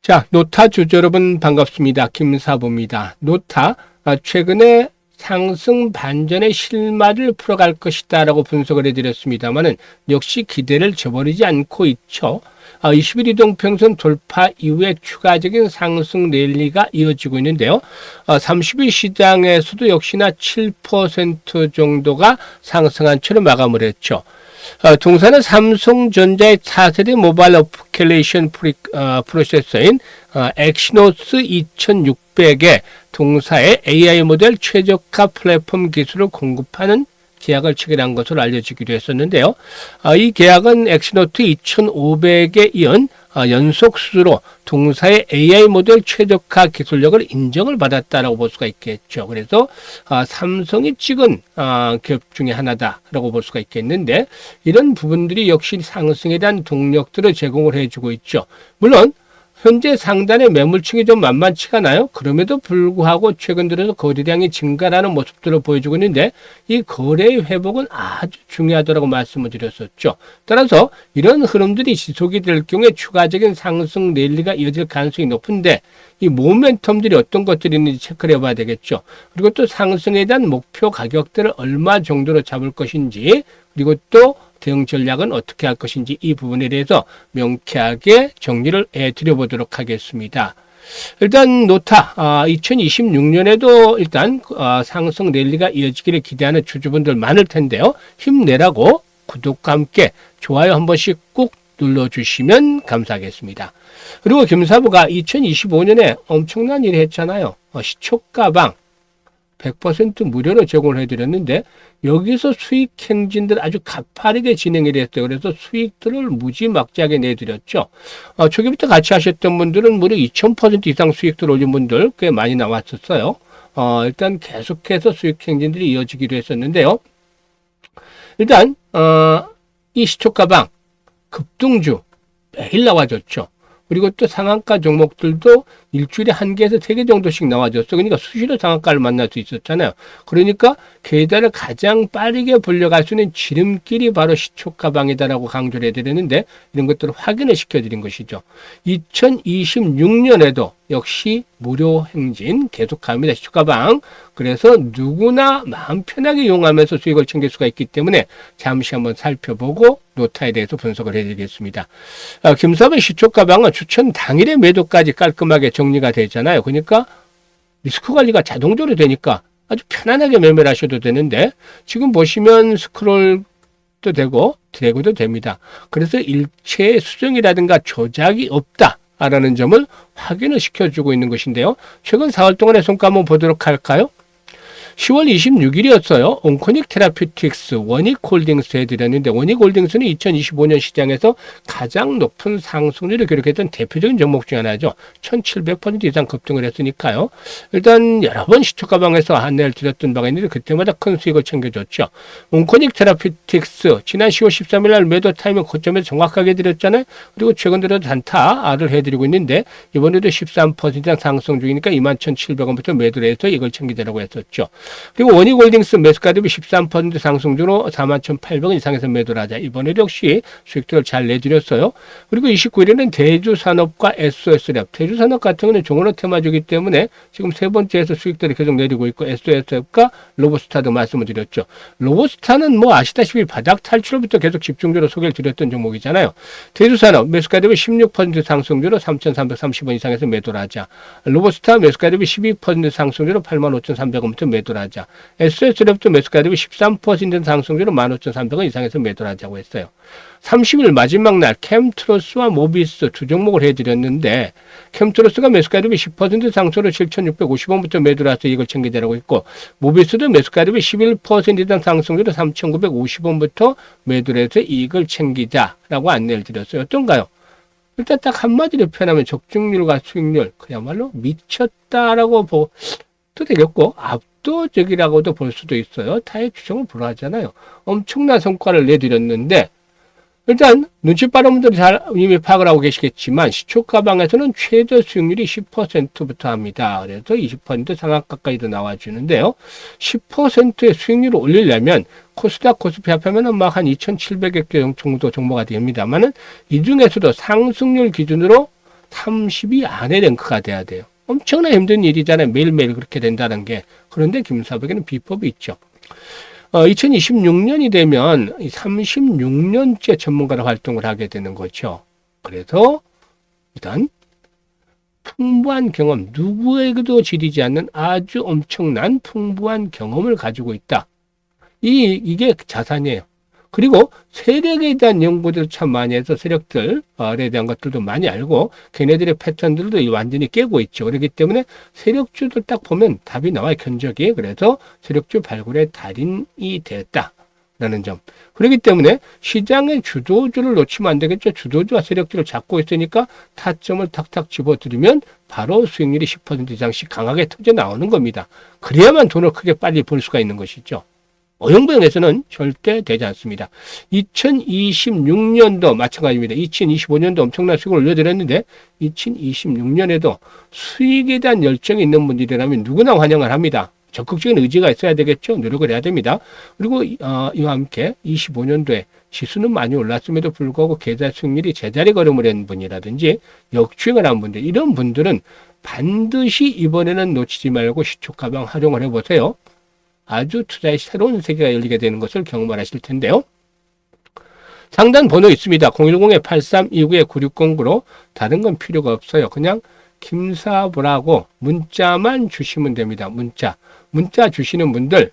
자, 노타 주주 여러분 반갑습니다. 김사부입니다. 노타, 최근에 상승 반전의 실마리를 풀어갈 것이다 라고 분석을 해드렸습니다만은 역시 기대를 저버리지 않고 있죠. 20일 이동평선 돌파 이후에 추가적인 상승 랠리가 이어지고 있는데요. 30일 시장에서도 역시나 7% 정도가 상승한 채로 마감을 했죠. 동사는 삼성전자의 4세대 모바일 어플리케이션 프로세서인 엑시노스 2600에 동사의 AI 모델 최적화 플랫폼 기술을 공급하는 계약을 체결한 것으로 알려지기도 했었는데요. 이 계약은 엑시노트 2500에 이은 연속 수주로 동사의 AI 모델 최적화 기술력을 인정을 받았다라고 볼 수가 있겠죠. 그래서 삼성이 찍은 기업 중에 하나다라고 볼 수가 있겠는데, 이런 부분들이 역시 상승에 대한 동력들을 제공을 해주고 있죠. 물론 현재 상단의 매물층이 좀 만만치가 않아요. 그럼에도 불구하고 최근 들어서 거래량이 증가하는 모습들을 보여주고 있는데, 이 거래의 회복은 아주 중요하다고 말씀을 드렸었죠. 따라서 이런 흐름들이 지속이 될 경우에 추가적인 상승 랠리가 이어질 가능성이 높은데, 이 모멘텀들이 어떤 것들이 있는지 체크를 해봐야 되겠죠. 그리고 또 상승에 대한 목표 가격들을 얼마 정도로 잡을 것인지, 그리고 또 대응 전략은 어떻게 할 것인지, 이 부분에 대해서 명쾌하게 정리를 해드려보도록 하겠습니다. 일단 노타 2026년에도 일단 상승 랠리가 이어지기를 기대하는 주주분들 많을 텐데요. 힘내라고 구독과 함께 좋아요 한 번씩 꾹 눌러주시면 감사하겠습니다. 그리고 김사부가 2025년에 엄청난 일을 했잖아요. 시초가방 100% 무료로 제공을 해드렸는데, 여기서 수익 행진들 아주 가파르게 진행이 됐어요. 그래서 수익들을 무지막지하게 내드렸죠. 초기부터 같이 하셨던 분들은 무려 2000% 이상 수익들 올린 분들 꽤 많이 나왔었어요. 일단 계속해서 수익 행진들이 이어지기도 했었는데요. 일단 이 시초가방 급등주 매일 나와줬죠. 그리고 또 상한가 종목들도 일주일에 1개에서 3개 정도씩 나와줬어. 그러니까 수시로 상한가를 만날 수 있었잖아요. 그러니까 계단을 가장 빠르게 불려갈 수 있는 지름길이 바로 시초가방이다라고 강조를 해드렸는데, 이런 것들을 확인을 시켜드린 것이죠. 2026년에도 역시 무료 행진 계속합니다. 시초가방. 그래서 누구나 마음 편하게 이용하면서 수익을 챙길 수가 있기 때문에 잠시 한번 살펴보고 노타에 대해서 분석을 해드리겠습니다. 김사부의 시초가방은 추천 당일의 매도까지 깔끔하게 정리가 되잖아요. 그러니까 리스크 관리가 자동적으로 되니까 아주 편안하게 매매를 하셔도 되는데, 지금 보시면 스크롤도 되고 드래그도 됩니다. 그래서 일체의 수정이라든가 조작이 없다라는 점을 확인을 시켜주고 있는 것인데요. 최근 4월 동안의 성과 한번 보도록 할까요? 10월 26일이었어요. 온코닉 테라피틱스 원익홀딩스 해드렸는데, 원익홀딩스는 2025년 시장에서 가장 높은 상승률을 기록했던 대표적인 종목 중 하나죠. 1700% 이상 급등을 했으니까요. 일단 여러 번 시초가방에서 안내를 드렸던 바가 있는데, 그때마다 큰 수익을 챙겨줬죠. 온코닉 테라피틱스 지난 10월 13일 날 매도 타이밍 고점에서 정확하게 드렸잖아요. 그리고 최근 들어 단타를 해드리고 있는데, 이번에도 13% 이상 상승 중이니까 21,700원부터 매도를 해서 이걸 챙기자라고 했었죠. 그리고 원익홀딩스 매수가 대비 13% 상승주로 41,800원 이상에서 매도를 하자. 이번에도 역시 수익들을 잘 내드렸어요. 그리고 29일에는 대주산업과 SOS랩. 대주산업 같은 경우는 종언어 테마주기 때문에 지금 세 번째에서 수익들을 계속 내리고 있고, SOS랩과 로보스타도 말씀을 드렸죠. 로보스타는 뭐 아시다시피 바닥 탈출부터 계속 집중적으로 소개를 드렸던 종목이잖아요. 대주산업 매수가 대비 16% 상승주로 3,330원 이상에서 매도를 하자. 로보스타 매수가 대비 12% 상승주로 85,300원부터 매도를 하자. SOS랩도 매수가 대비 13% 상승률로 15,300원 이상에서 매도를 하자고 했어요. 30일 마지막 날 캠트로스와 모비스 두 종목을 해드렸는데, 캠트로스가 매수가 대비 10% 상승으로 7,650원부터 매도를 해서 이걸 챙기자라고 했고, 모비스도 매수가 대비 11% 이상 상승률로 3,950원부터 매도를 해서 이익을 챙기자라고 안내를 드렸어요. 어떤가요? 일단 딱 한마디로 표현하면 적중률과 수익률 그야말로 미쳤다라고 도 되겠고, 압도적이라고도 볼 수도 있어요. 타의 규정을 불허하잖아요. 엄청난 성과를 내드렸는데, 일단 눈치 빠른 분들이 잘 이미 파악을 하고 계시겠지만, 시초가방에서는 최저 수익률이 10%부터 합니다. 그래서 20% 상한가까지도 나와주는데요. 10%의 수익률을 올리려면 코스닥 코스피 합하면 막 한 2,700개 정도 정보가 됩니다만은, 이 중에서도 상승률 기준으로 30위 안에 랭크가 돼야 돼요. 엄청나 힘든 일이잖아요. 매일매일 그렇게 된다는 게. 그런데 김사부에게는 비법이 있죠. 2026년이 되면 36년째 전문가로 활동을 하게 되는 거죠. 그래서 일단 풍부한 경험, 누구에게도 지리지 않는 아주 엄청난 풍부한 경험을 가지고 있다. 이게 자산이에요. 그리고 세력에 대한 연구들 참 많이 해서 세력들에 대한 것들도 많이 알고 걔네들의 패턴들도 완전히 깨고 있죠. 그렇기 때문에 세력주들 딱 보면 답이 나와요. 견적이. 그래서 세력주 발굴의 달인이 되었다라는 점. 그렇기 때문에 시장의 주도주를 놓치면 안 되겠죠. 주도주와 세력주를 잡고 있으니까 타점을 탁탁 집어들이면 바로 수익률이 10% 이상씩 강하게 터져 나오는 겁니다. 그래야만 돈을 크게 빨리 벌 수가 있는 것이죠. 어영부영에서는 절대 되지 않습니다. 2026년도 마찬가지입니다. 2025년도 엄청난 수익을 올려드렸는데 2026년에도 수익에 대한 열정이 있는 분들이라면 누구나 환영을 합니다. 적극적인 의지가 있어야 되겠죠. 노력을 해야 됩니다. 그리고 이와 함께 25년도에 지수는 많이 올랐음에도 불구하고 계좌 수익률이 제자리 걸음을 한 분이라든지 역주행을 한 분들, 이런 분들은 반드시 이번에는 놓치지 말고 시초가방 활용을 해보세요. 아주 투자의 새로운 세계가 열리게 되는 것을 경험을 하실 텐데요. 상단 번호 있습니다. 010-8329-9609로 다른 건 필요가 없어요. 그냥 김사부라고 문자만 주시면 됩니다. 문자 주시는 분들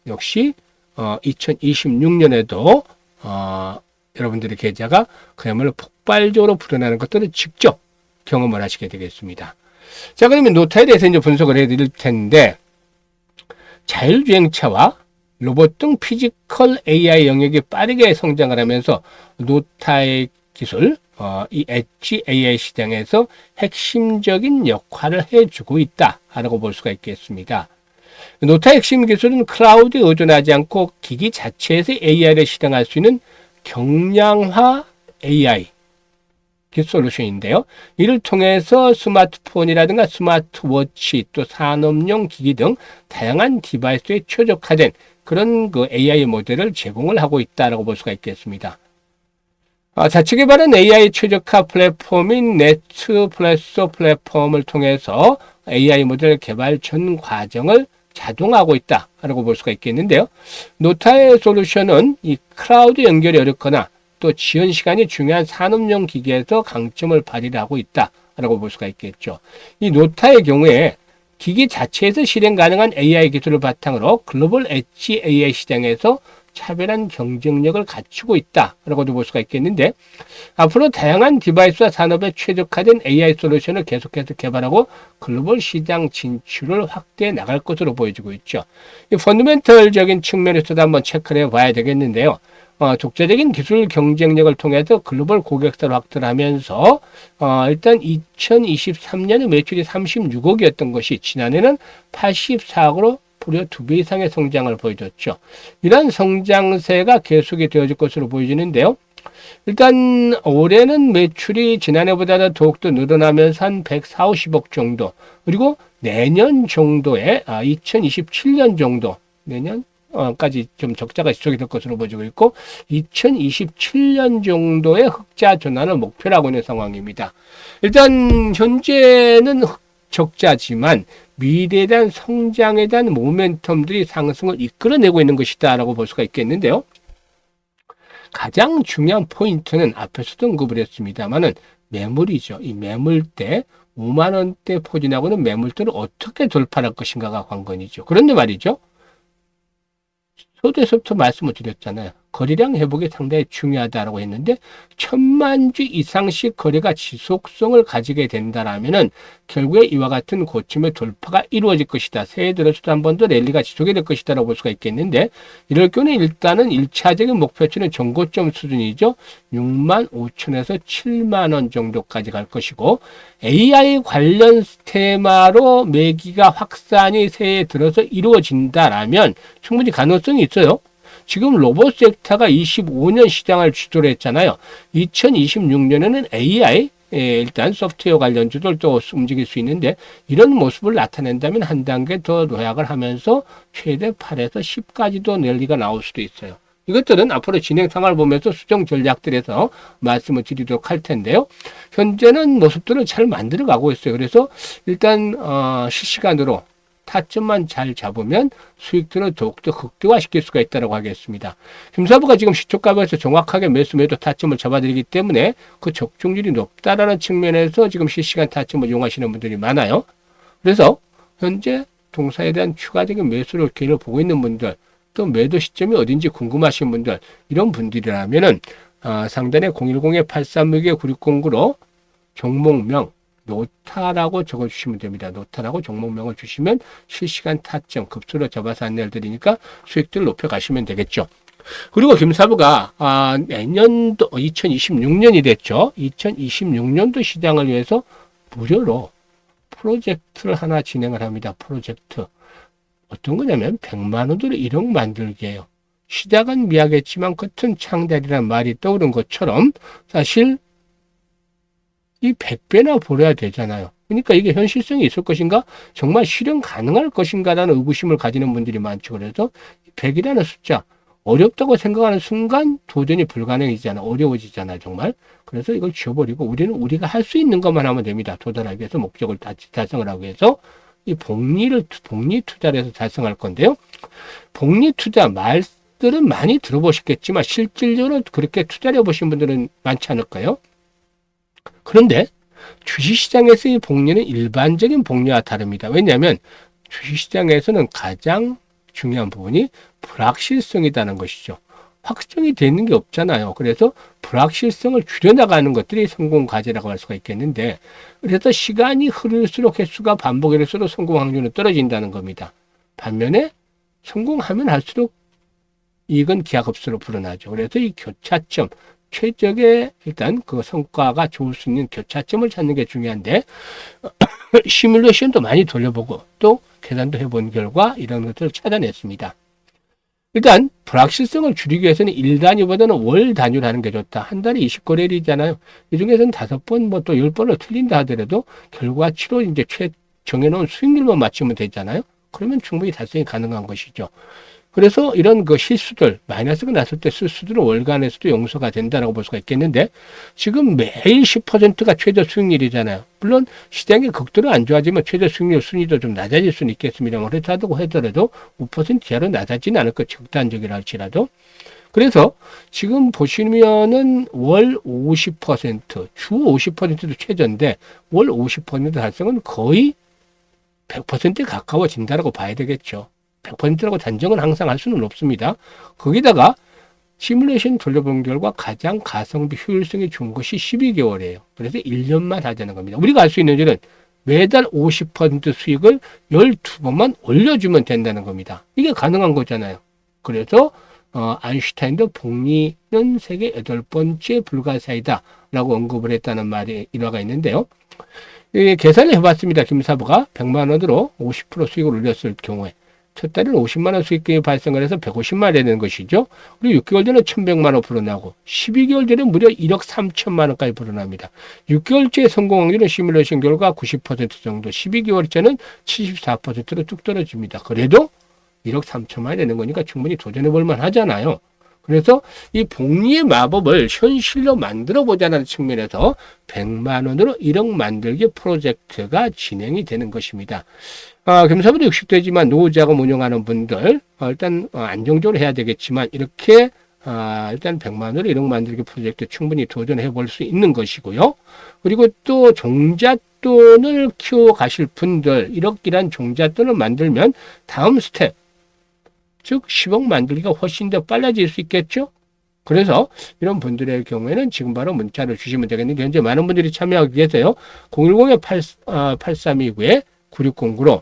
역시 2026년에도 여러분들의 계좌가 그야말로 폭발적으로 불어나는 것들을 직접 경험을 하시게 되겠습니다. 자, 그러면 노타에 대해서 이제 분석을 해드릴 텐데, 자율주행차와 로봇 등 피지컬 AI 영역이 빠르게 성장을 하면서 노타의 기술, 이 엣지 AI 시장에서 핵심적인 역할을 해주고 있다라고 볼 수가 있겠습니다. 노타의 핵심 기술은 클라우드에 의존하지 않고 기기 자체에서 AI를 실행할 수 있는 경량화 AI 솔루션인데요. 이를 통해서 스마트폰이라든가 스마트워치 또 산업용 기기 등 다양한 디바이스에 최적화된 그런 그 AI 모델을 제공을 하고 있다고 볼 수가 있겠습니다. 자체 개발한 AI 최적화 플랫폼인 넷플래소 플랫폼을 통해서 AI 모델 개발 전 과정을 자동화하고 있다라고 볼 수가 있겠는데요. 노타의 솔루션은 이 클라우드 연결이 어렵거나 또 지연 시간이 중요한 산업용 기기에서 강점을 발휘하고 있다라고 볼 수가 있겠죠. 이 노타의 경우에 기기 자체에서 실행 가능한 AI 기술을 바탕으로 글로벌 엣지 AI 시장에서 차별한 경쟁력을 갖추고 있다라고도 볼 수가 있겠는데, 앞으로 다양한 디바이스와 산업에 최적화된 AI 솔루션을 계속해서 개발하고 글로벌 시장 진출을 확대해 나갈 것으로 보여지고 있죠. 이 펀더멘털적인 측면에서도 한번 체크를 해봐야 되겠는데요. 독자적인 기술 경쟁력을 통해서 글로벌 고객사를 확대를 하면서 일단 2023년에 매출이 36억이었던 것이 지난해는 84억으로 무려 2배 이상의 성장을 보여줬죠. 이러한 성장세가 계속이 되어질 것으로 보여지는데요. 일단 올해는 매출이 지난해보다 더욱더 늘어나면서 한 140, 50억 정도, 그리고 내년 정도에 2027년 정도, 까지 좀 적자가 지속이 될 것으로 보여지고 있고, 2027년 정도의 흑자 전환을 목표로 하고 있는 상황입니다. 일단 현재는 적자지만 미래에 대한 성장에 대한 모멘텀들이 상승을 이끌어내고 있는 것이다 라고 볼 수가 있겠는데요. 가장 중요한 포인트는 앞에서도 언급을 했습니다만은 매물이죠. 이 매물대 5만 원대 포진하고는 매물대를 어떻게 돌파할 것인가가 관건이죠. 그런데 말이죠. 서두에서부터 말씀을 드렸잖아요. 거래량 회복이 상당히 중요하다고 했는데 1000만 주 이상씩 거래가 지속성을 가지게 된다라면은 결국에 이와 같은 고점의 돌파가 이루어질 것이다. 새해 들어서도 한 번 더 랠리가 지속이 될 것이다라고 볼 수가 있겠는데, 이럴 경우는 일단은 1차적인 목표치는 전고점 수준이죠. 6만 5천에서 7만 원 정도까지 갈 것이고, AI 관련 테마로 매기가 확산이 새해 들어서 이루어진다라면 충분히 가능성이 있어요. 지금 로봇 섹터가 25년 시장을 주도를 했잖아요. 2026년에는 AI, 일단 소프트웨어 관련주들도 움직일 수 있는데, 이런 모습을 나타낸다면 한 단계 더 도약을 하면서 최대 8에서 10까지도 랠리가 나올 수도 있어요. 이것들은 앞으로 진행 상황을 보면서 수정 전략들에서 말씀을 드리도록 할 텐데요. 현재는 모습들을 잘 만들어가고 있어요. 그래서 일단 실시간으로 타점만 잘 잡으면 수익들을 더욱더 극대화시킬 수가 있다고 하겠습니다. 김사부가 지금 시초가에서 정확하게 매도 타점을 잡아드리기 때문에 그 적중률이 높다라는 측면에서 지금 실시간 타점을 이용하시는 분들이 많아요. 그래서 현재 동사에 대한 추가적인 매수를 기회를 보고 있는 분들, 또 매도 시점이 어딘지 궁금하신 분들, 이런 분들이라면은 상단에 010-836-9609로 종목명 노타라고 적어주시면 됩니다. 노타라고 종목명을 주시면 실시간 타점 급수로 잡아서 안내를 드리니까 수익들을 높여가시면 되겠죠. 그리고 김사부가 내년도 2026년이 됐죠. 2026년도 시장을 위해서 무료로 프로젝트를 하나 진행을 합니다. 프로젝트. 어떤 거냐면 100만 원으로 1억 만들기예요. 시작은 미약했지만 끝은 창달이라는 말이 떠오른 것처럼 사실 이 100배나 벌어야 되잖아요. 그러니까 이게 현실성이 있을 것인가? 정말 실현 가능할 것인가라는 의구심을 가지는 분들이 많죠. 그래서 100이라는 숫자, 어렵다고 생각하는 순간 도전이 불가능해지잖아. 어려워지잖아, 정말. 그래서 이걸 지워버리고 우리는 우리가 할 수 있는 것만 하면 됩니다. 도달하기 위해서 목적을 달성을 하기 위해서 이 복리 투자를 해서 달성할 건데요. 복리 투자 말들은 많이 들어보셨겠지만 실질적으로 그렇게 투자를 해보신 분들은 많지 않을까요? 그런데 주식시장에서의 복리는 일반적인 복리와 다릅니다. 왜냐하면 주식시장에서는 가장 중요한 부분이 불확실성이라는 것이죠. 확정이 되는 게 없잖아요. 그래서 불확실성을 줄여나가는 것들이 성공 과제라고 할 수가 있겠는데, 그래서 시간이 흐를수록 횟수가 반복일수록 성공 확률은 떨어진다는 겁니다. 반면에 성공하면 할수록 이익은 기하급수로 불어나죠. 그래서 이 교차점, 최적의 일단 그 성과가 좋을 수 있는 교차점을 찾는 게 중요한데 시뮬레이션도 많이 돌려보고 또 계산도 해본 결과 이런 것들을 찾아냈습니다. 일단 불확실성을 줄이기 위해서는 일 단위보다는 월 단위로 하는 게 좋다. 한 달에 20거래일이잖아요. 이 중에서는 5번 뭐 또 10번을 틀린다 하더라도 결과치로 이제 정해놓은 수익률만 맞추면 되잖아요. 그러면 충분히 달성이 가능한 것이죠. 그래서 이런 그 실수들, 마이너스가 났을 때 실수들은 월간에서도 용서가 된다라고 볼 수가 있겠는데, 지금 매일 10%가 최저 수익률이잖아요. 물론 시장이 극도로 안 좋아지면 최저 수익률 순위도 좀 낮아질 수는 있겠습니다만, 그렇다고 하더라도 5% 이하로 낮아지는 않을 것, 극단적이라 할지라도. 그래서 지금 보시면은 월 50%, 주 50%도 최저인데 월 50% 달성은 거의 100%에 가까워진다라고 봐야 되겠죠. 100%라고 단정은 항상 할 수는 없습니다. 거기다가 시뮬레이션 돌려본 결과 가장 가성비 효율성이 좋은 것이 12개월이에요. 그래서 1년만 하자는 겁니다. 우리가 알 수 있는 일은 매달 50% 수익을 12번만 올려주면 된다는 겁니다. 이게 가능한 거잖아요. 그래서 아인슈타인도 복리는 세계 8번째 불가사이다 라고 언급을 했다는 말이 일화가 있는데요. 계산을 해봤습니다. 김사부가 100만 원으로 50% 수익을 올렸을 경우에 첫 달에는 50만 원 수익금이 발생을 해서 150만 원 되는 것이죠. 그리고 6개월 전에 1,100만 원 불어나고 12개월 전에 무려 1억 3천만 원까지 불어납니다. 6개월째 성공 확률은 시뮬레이션 결과 90% 정도, 12개월째는 74%로 뚝 떨어집니다. 그래도 1억 3천만 원이 되는 거니까 충분히 도전해 볼 만하잖아요. 그래서 이 복리의 마법을 현실로 만들어 보자는 측면에서 100만 원으로 1억 만들기 프로젝트가 진행이 되는 것입니다. 겸사부도 60대지만 노후자금 운영하는 분들 일단 안정적으로 해야 되겠지만 이렇게 일단 100만 원으로 1억 만들기 프로젝트 충분히 도전해 볼 수 있는 것이고요. 그리고 또 종잣돈을 키워 가실 분들 1억이란 종잣돈을 만들면 다음 스텝, 즉 10억 만들기가 훨씬 더 빨라질 수 있겠죠. 그래서 이런 분들의 경우에는 지금 바로 문자를 주시면 되겠는데, 현재 많은 분들이 참여하고 계세요. 010-8329-9609로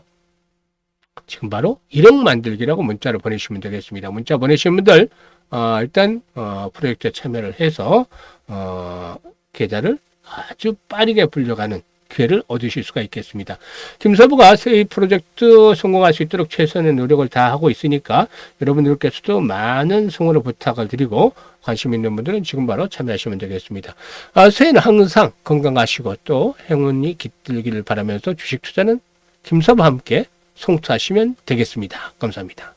지금 바로 1억 만들기라고 문자를 보내주시면 되겠습니다. 문자 보내신 분들 일단 프로젝트에 참여를 해서 계좌를 아주 빠르게 불려가는 기회를 얻으실 수가 있겠습니다. 김서부가 이 프로젝트 성공할 수 있도록 최선의 노력을 다하고 있으니까 여러분들께서도 많은 성원을 부탁을 드리고 관심 있는 분들은 지금 바로 참여하시면 되겠습니다. 새해는 항상 건강하시고 또 행운이 깃들기를 바라면서 주식 투자는 김서부와 함께 송투하시면 되겠습니다. 감사합니다.